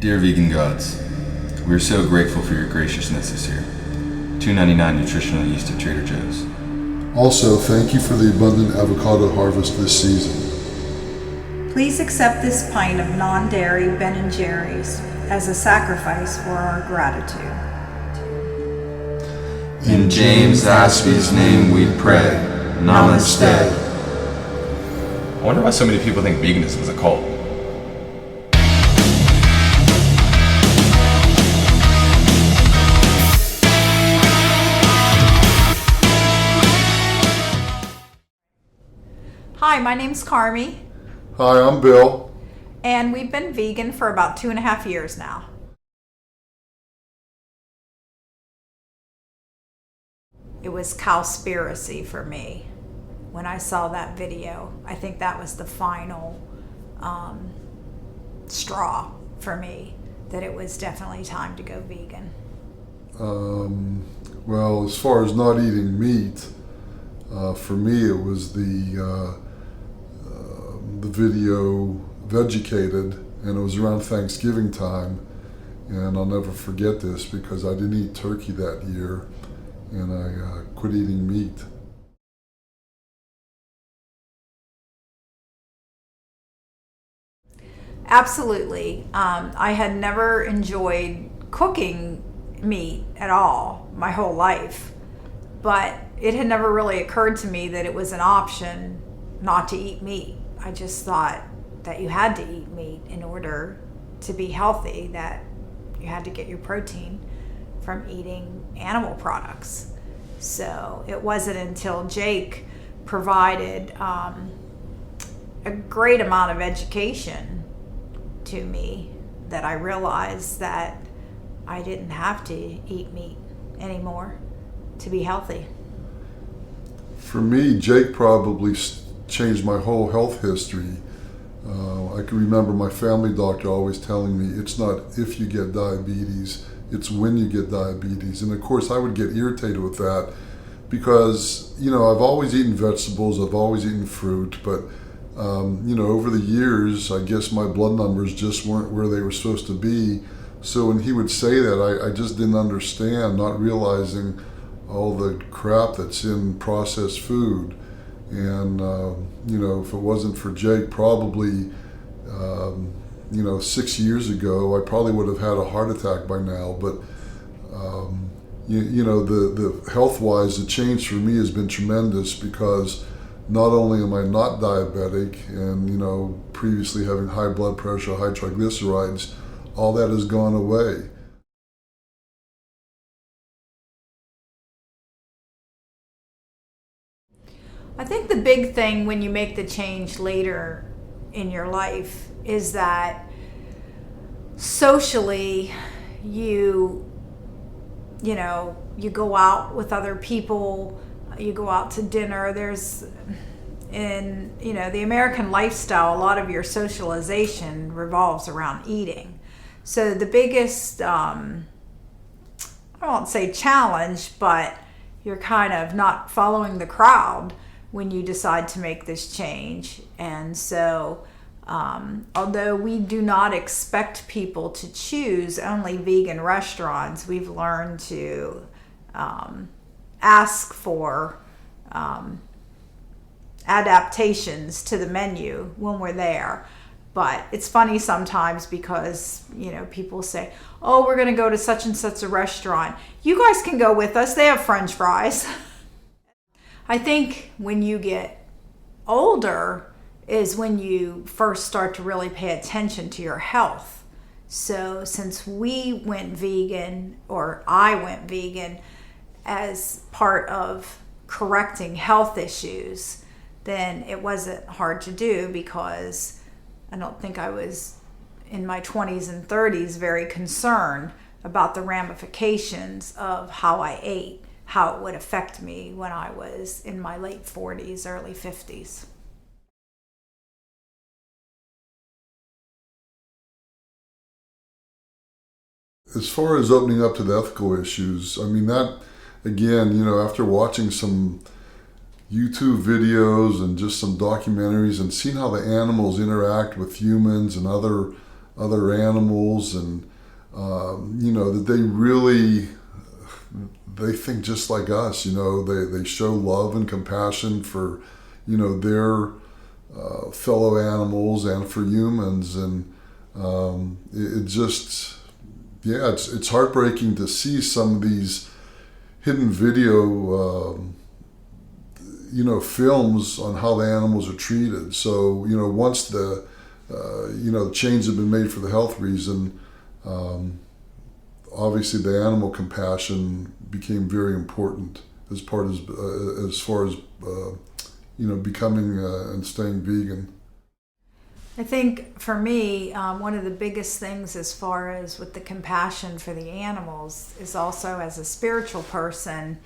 Dear vegan gods, we are so grateful for your graciousness this year. $2.99 nutritional yeast at Trader Joe's. Also, thank you for the abundant avocado harvest this season. Please accept this pint of non-dairy Ben & Jerry's as a sacrifice for our gratitude. In James Aspie's name we pray. Namaste. I wonder why so many people think veganism is a cult. Hi, my name's Carmi, Hi, I'm Bill. and we've been vegan for about 2.5 years now. It was cowspiracy for me when I saw that video. I think that was the final straw for me, that it was definitely time to go vegan. Well, as far as not eating meat, for me it was the video Vegucated, and it was around Thanksgiving time, and I'll never forget this because I didn't eat turkey that year, and I quit eating meat. Absolutely. I had never enjoyed cooking meat at all my whole life, but it had never really occurred to me that it was an option not to eat meat. I just thought that you had to eat meat in order to be healthy, that you had to get your protein from eating animal products. So it wasn't until Jake provided a great amount of education to me that I realized that I didn't have to eat meat anymore to be healthy. For me, Jake probably changed my whole health history. I can remember my family doctor always telling me it's not if you get diabetes, it's when you get diabetes. And of course I would get irritated with that because, I've always eaten vegetables, I've always eaten fruit, but over the years, I guess my blood numbers just weren't where they were supposed to be. So when he would say that, I just didn't understand, not realizing all the crap that's in processed food. And, if it wasn't for Jake, probably, 6 years ago, I probably would have had a heart attack by now. But, the health-wise, the change for me has been tremendous because not only am I not diabetic and, previously having high blood pressure, high triglycerides, all that has gone away. I think the big thing when you make the change later in your life is that socially you go out with other people, you go out to dinner. In the American lifestyle, a lot of your socialization revolves around eating. So the biggest, I won't say challenge, but you're kind of not following the crowd when you decide to make this change. And so although we do not expect people to choose only vegan restaurants, we've learned to ask for adaptations to the menu when we're there. But it's funny sometimes because, people say, oh, we're going to go to such and such a restaurant. You guys can go with us. They have French fries. I think when you get older is when you first start to really pay attention to your health. So since we went vegan, or I went vegan as part of correcting health issues, then it wasn't hard to do because I don't think I was in my 20s and 30s very concerned about the ramifications of how I ate, how it would affect me when I was in my late 40s, early 50s. As far as opening up to the ethical issues, that, again, after watching some YouTube videos and just some documentaries and seeing how the animals interact with humans and other other animals, and that they think just like us. They show love and compassion for their fellow animals and for humans, and it's heartbreaking to see some of these hidden video films on how the animals are treated. So once the changes have been made for the health reason, obviously the animal compassion became very important as far as becoming and staying vegan. I think for me, one of the biggest things as far as with the compassion for the animals is also, as a spiritual person,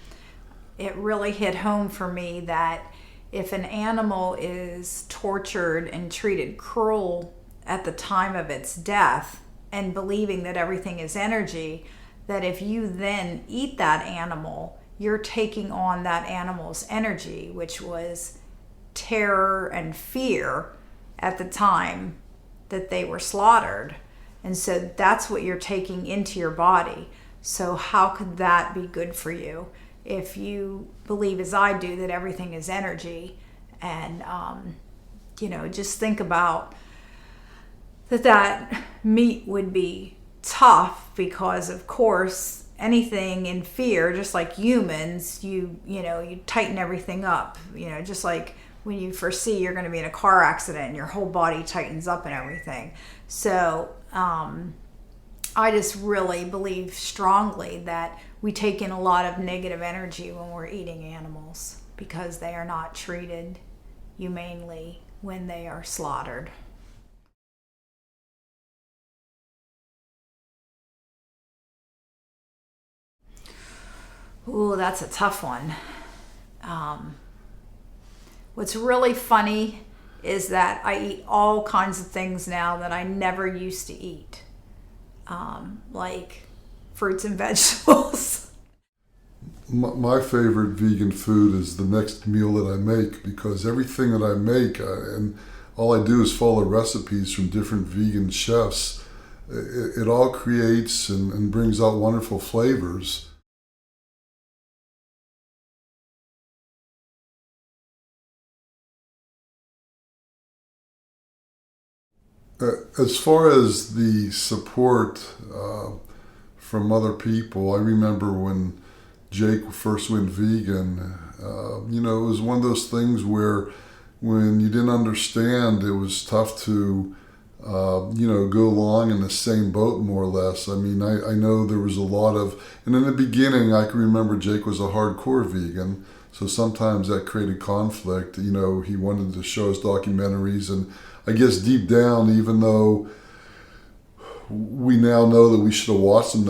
it really hit home for me that if an animal is tortured and treated cruel at the time of its death, and believing that everything is energy, that if you then eat that animal, you're taking on that animal's energy, which was terror and fear at the time that they were slaughtered. And so that's what you're taking into your body. So how could that be good for you if you believe, as I do, that everything is energy? And just think about that meat would be tough, because of course anything in fear, just like humans, you tighten everything up, just like when you foresee you're going to be in a car accident and your whole body tightens up and everything. So I just really believe strongly that we take in a lot of negative energy when we're eating animals, because they are not treated humanely when they are slaughtered. Ooh, that's a tough one. What's really funny is that I eat all kinds of things now that I never used to eat, like fruits and vegetables. My favorite vegan food is the next meal that I make, because everything that I make, and all I do is follow recipes from different vegan chefs, it all creates and brings out wonderful flavors. As far as the support from other people, I remember when Jake first went vegan, it was one of those things where when you didn't understand, it was tough to, go along in the same boat, more or less. I mean, I know there was a lot of, and in the beginning, I can remember Jake was a hardcore vegan, so sometimes that created conflict. He wanted to show us documentaries, and I guess deep down, even though we now know that we should have watched them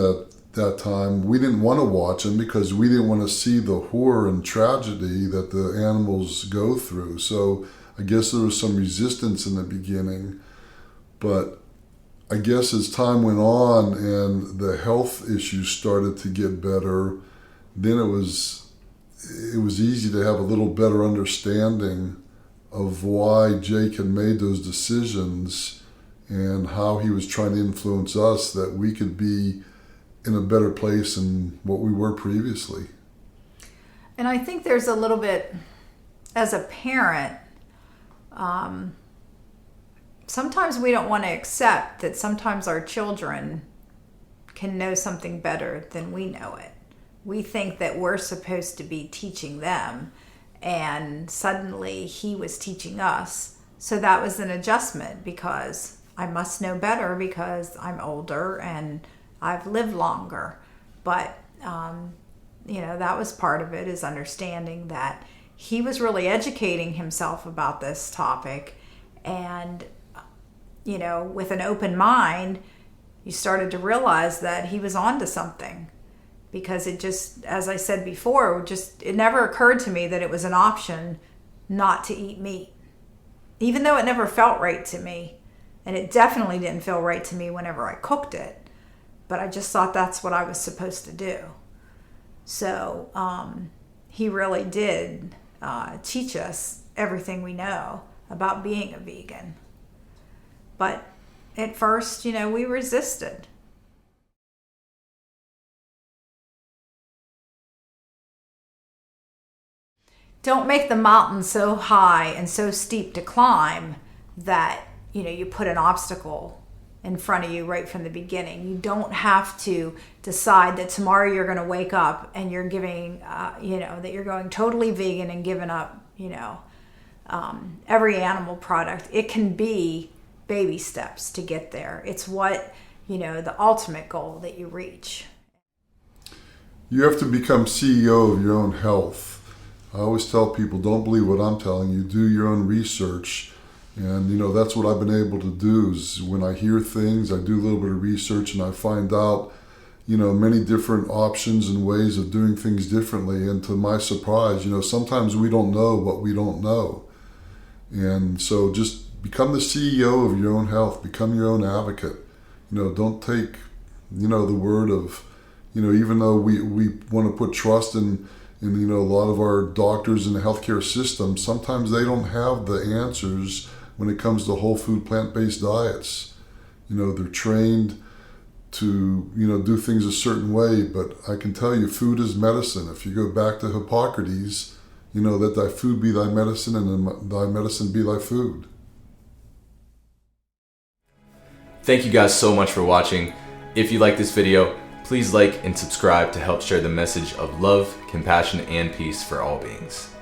that time, we didn't want to watch them because we didn't want to see the horror and tragedy that the animals go through. So I guess there was some resistance in the beginning, but I guess as time went on and the health issues started to get better, then it was easy to have a little better understanding of why Jake had made those decisions and how he was trying to influence us, that we could be in a better place than what we were previously. And I think there's a little bit, as a parent, sometimes we don't want to accept that sometimes our children can know something better than we know it. We think that we're supposed to be teaching them, and suddenly he was teaching us. So that was an adjustment, because I must know better because I'm older and I've lived longer. But, that was part of it, is understanding that he was really educating himself about this topic. And, with an open mind, you started to realize that he was onto something. Because it just, as I said before, it never occurred to me that it was an option not to eat meat. Even though it never felt right to me. And it definitely didn't feel right to me whenever I cooked it. But I just thought that's what I was supposed to do. So he really did teach us everything we know about being a vegan. But at first, we resisted. Don't make the mountain so high and so steep to climb that, you put an obstacle in front of you right from the beginning. You don't have to decide that tomorrow you're going to wake up and you're giving, that you're going totally vegan and giving up, every animal product. It can be baby steps to get there. It's what, the ultimate goal that you reach. You have to become CEO of your own health. I always tell people, don't believe what I'm telling you, do your own research. And that's what I've been able to do is when I hear things, I do a little bit of research and I find out, many different options and ways of doing things differently. And to my surprise, sometimes we don't know what we don't know. And so just become the CEO of your own health, become your own advocate. Don't take, the word of, even though we want to put trust in a lot of our doctors in the healthcare system, sometimes they don't have the answers when it comes to whole food, plant-based diets. They're trained to, do things a certain way, but I can tell you food is medicine. If you go back to Hippocrates, let thy food be thy medicine and thy medicine be thy food. Thank you guys so much for watching. If you like this video, please like and subscribe to help share the message of love, compassion, and peace for all beings.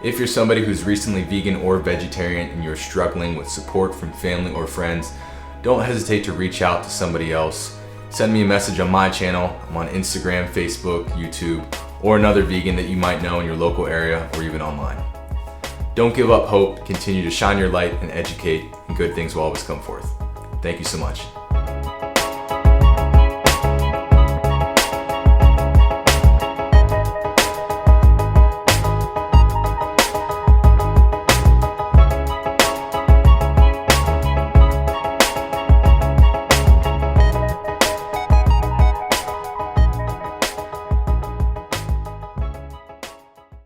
If you're somebody who's recently vegan or vegetarian and you're struggling with support from family or friends, don't hesitate to reach out to somebody else. Send me a message on my channel. I'm on Instagram, Facebook, YouTube, or another vegan that you might know in your local area or even online. Don't give up hope, continue to shine your light and educate, and good things will always come forth. Thank you so much.